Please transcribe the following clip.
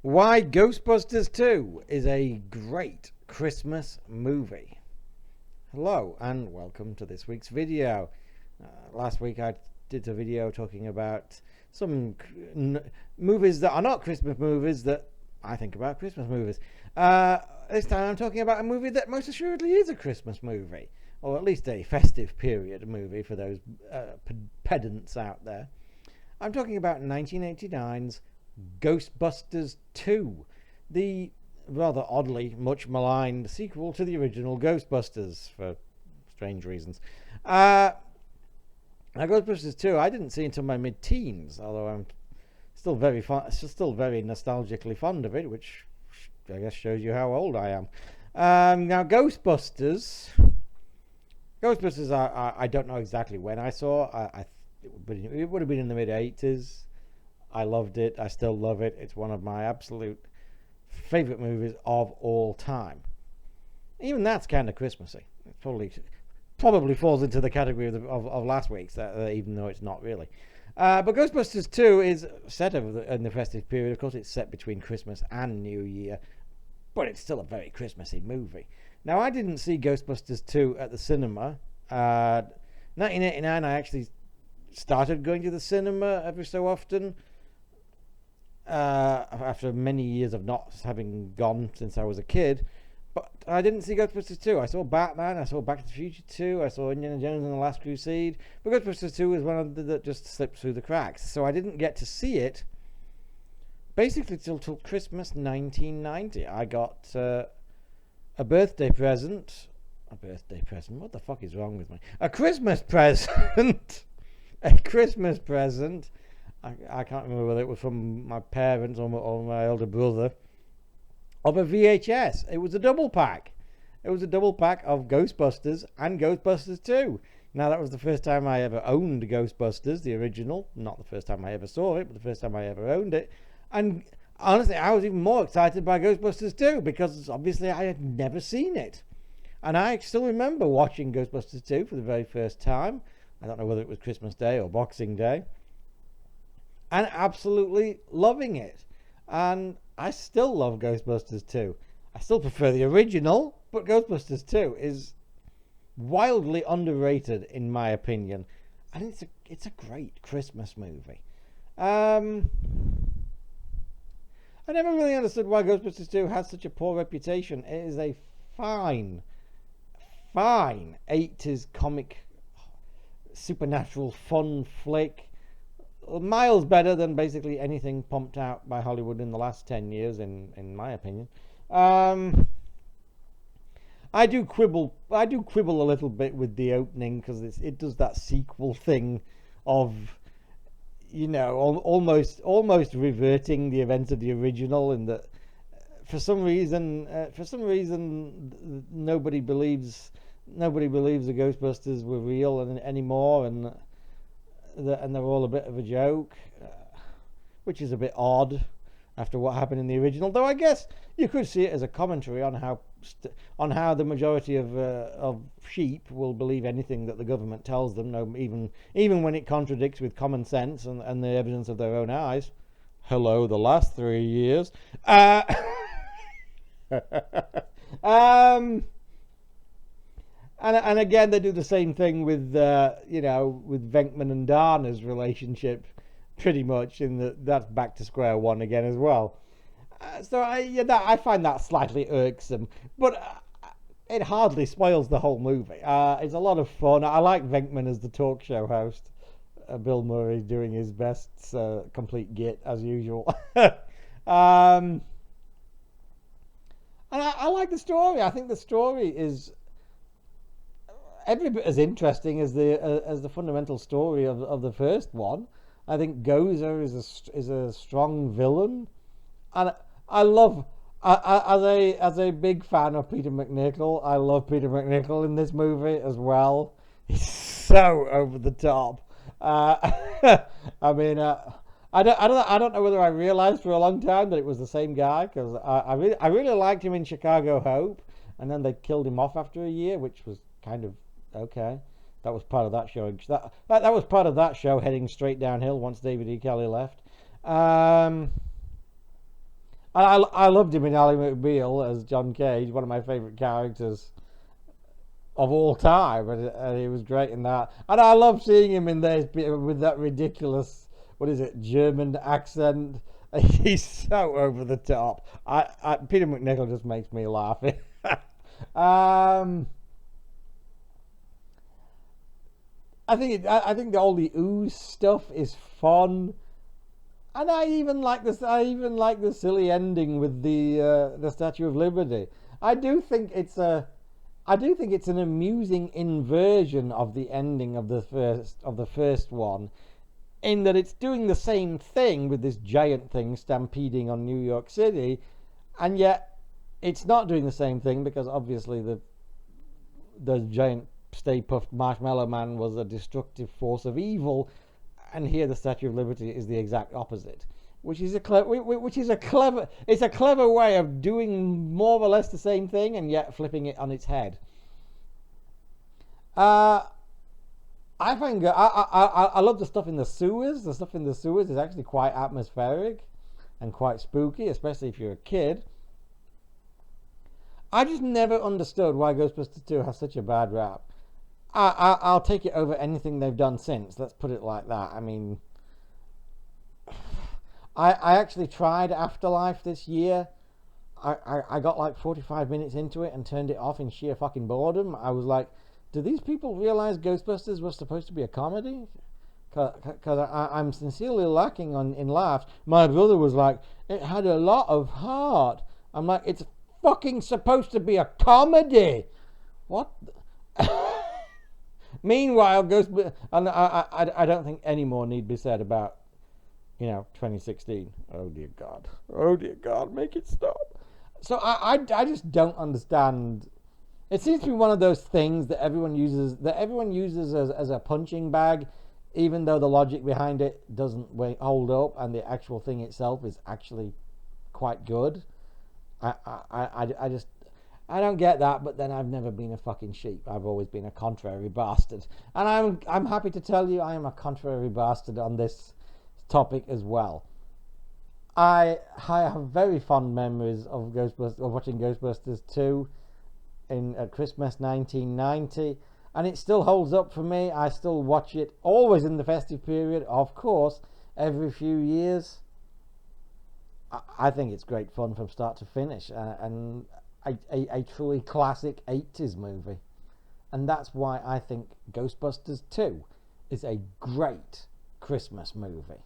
Why Ghostbusters 2 is a great Christmas movie. Hello and welcome to this week's video. Last week I did a video talking about some movies that are not Christmas movies that I think about Christmas movies. This time I'm talking about a movie that most assuredly is a Christmas movie, or at least a festive period movie for those pedants out there. I'm talking about 1989's Ghostbusters 2, the rather oddly much maligned sequel to the original Ghostbusters for strange reasons. Now, Ghostbusters 2 I didn't see until my mid-teens, although I'm still very nostalgically fond of it, which I guess shows you how old I am. Now, Ghostbusters, I don't know exactly when I saw. It would have been in the mid-80s. I loved it. I still love it. It's one of my absolute favorite movies of all time. Even that's kind of Christmassy. It probably falls into the category of last week's, even though it's not really. But Ghostbusters 2 is set in the festive period. Of course, it's set between Christmas and New Year, but it's still a very Christmassy movie. Now, I didn't see Ghostbusters 2 at the cinema. 1989, I actually started going to the cinema every so often. After many years of not having gone since I was a kid. But I didn't see Ghostbusters 2. I saw Batman, I saw Back to the Future 2, I saw Indiana Jones and the Last Crusade. But Ghostbusters 2 was one of the that just slipped through the cracks. So I didn't get to see it basically till Christmas 1990. I got a birthday present. A birthday present? What the fuck is wrong with me? A Christmas present! A Christmas present. I can't remember whether it was from my parents or my older brother, of a VHS. It was a double pack. It was a double pack of Ghostbusters and Ghostbusters 2. Now, that was the first time I ever owned Ghostbusters, the original. Not the first time I ever saw it, but the first time I ever owned it. And honestly, I was even more excited by Ghostbusters 2 because obviously I had never seen it. And I still remember watching Ghostbusters 2 for the very first time. I don't know whether it was Christmas Day or Boxing Day. And absolutely loving it. And I still love Ghostbusters 2. I still prefer the original, but Ghostbusters 2 is wildly underrated in my opinion. And it's a great Christmas movie. I never really understood why Ghostbusters 2 has such a poor reputation. It is a fine 80s comic supernatural fun flick. Miles better than basically anything pumped out by Hollywood in the last 10 years, in my opinion. I do quibble a little bit with the opening because it does that sequel thing of, almost reverting the events of the original, in that for some reason nobody believes the Ghostbusters were real anymore, and they're all a bit of a joke, which is a bit odd after what happened in the original. Though I guess you could see it as a commentary on how the majority of sheep will believe anything that the government tells them, even when it contradicts with common sense and the evidence of their own eyes. Hello, the last 3 years. And again, they do the same thing with with Venkman and Dana's relationship, pretty much, in that's back to square one again as well. So I find that slightly irksome, but it hardly spoils the whole movie. It's a lot of fun. I like Venkman as the talk show host. Bill Murray doing his best complete git as usual. And I like the story. I think the story is every bit as interesting as the fundamental story of the first one. I think Gozer is a strong villain, and I love as a big fan of Peter McNichol. I love Peter McNichol in this movie as well. He's so over the top. I mean, I don't know whether I realized for a long time that it was the same guy, because I really liked him in Chicago Hope, and then they killed him off after a year, which was kind of okay. That was part of that show. That was part of that show heading straight downhill once David E. Kelly left. I loved him in Ally McBeal as John Cage, one of my favourite characters of all time, and he was great in that. And I love seeing him in there with that ridiculous, what is it, German accent. He's so over the top. Peter McNichol just makes me laugh. I think all the ooze stuff is fun, and I even like this. I even like the silly ending with the Statue of Liberty. I do think it's a I do think it's an amusing inversion of the ending of the first one, in that it's doing the same thing with this giant thing stampeding on New York City, and yet it's not doing the same thing because obviously the giant Stay Puft Marshmallow Man was a destructive force of evil, and here the Statue of Liberty is the exact opposite. Which is a clever way of doing more or less the same thing and yet flipping it on its head. I find I love the stuff in the sewers. The stuff in the sewers is actually quite atmospheric and quite spooky, especially if you're a kid. I just never understood why Ghostbusters 2 has such a bad rap. I'll take it over anything they've done since. Let's put it like that. I mean, I actually tried Afterlife this year. I got like 45 minutes into it and turned it off in sheer fucking boredom. I was like, do these people realize Ghostbusters was supposed to be a comedy? Because I'm sincerely lacking in laughs. My brother was like, it had a lot of heart. I'm like, it's fucking supposed to be a comedy. What? Meanwhile, Ghostbusters, and I don't think any more need be said about 2016. Oh dear God, make it stop. So I just don't understand. It seems to be one of those things that everyone uses as a punching bag, even though the logic behind it doesn't hold up, and the actual thing itself is actually quite good. I don't get that, but then I've never been a fucking sheep. I've always been a contrary bastard, and I'm happy to tell you I am a contrary bastard on this topic as well. I have very fond memories of watching Ghostbusters 2 at Christmas 1990, and it still holds up for me. I still watch it always in the festive period, of course, every few years. I think it's great fun from start to finish, and a truly classic 80s movie, and that's why I think Ghostbusters 2 is a great Christmas movie.